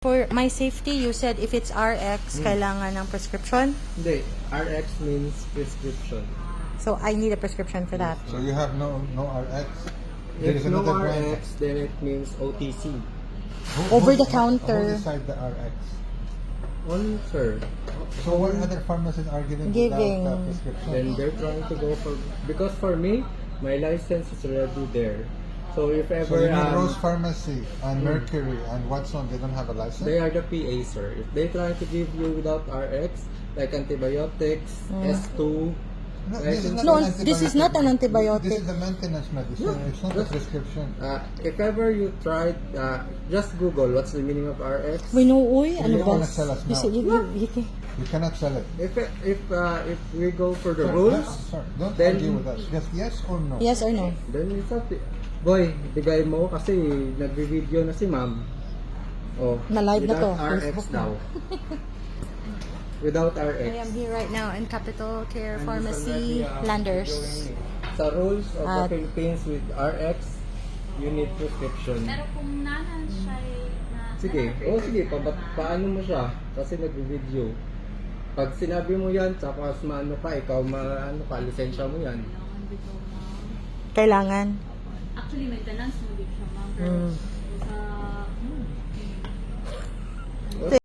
For my safety, you said if it's RX, kailangan ng prescription. Hindi, RX means prescription. So I need a prescription for that. So you have no RX? There If is no another brand. RX, then it means OTC. Over the counter. Who decide the RX? On, sir. So what other pharmacies are giving Giving. without prescription? Then they're trying to go for, because for me, my license is already there. So if So ever you mean Rose Pharmacy and Mercury and Watson, they don't have a license? they are the PA, sir. If they try to give you without RX, like antibiotics, S2, No, This is not an antibiotic. This is a maintenance medicine. It's not a prescription. if ever you tried, just Google what's the meaning of RX. We know, uy, You ano don't ba? wanna sell us You now. said you can. You cannot sell it. If we go for the Sir, rules, sir, don't then- argue with us. Just yes or no. Yes or no? then it's up to, boy, bigay mo kasi nagbi-video na si ma'am. Oh, Na-live na to, without RX Facebook daw. Without I RX. am here right now in Capital Care And Pharmacy, this already, Landers. Sa rules of At- the Philippines with RX, you need prescription. Pero kung nanan siya na... Sige, sige, paano mo siya? Kasi nagbi-video. Pag sinabi mo yan, tapos maano ka, ikaw lisensya mo yan. Kailangan. Actually, maintenance mo din siya, ma'am. Pero Mm. sa...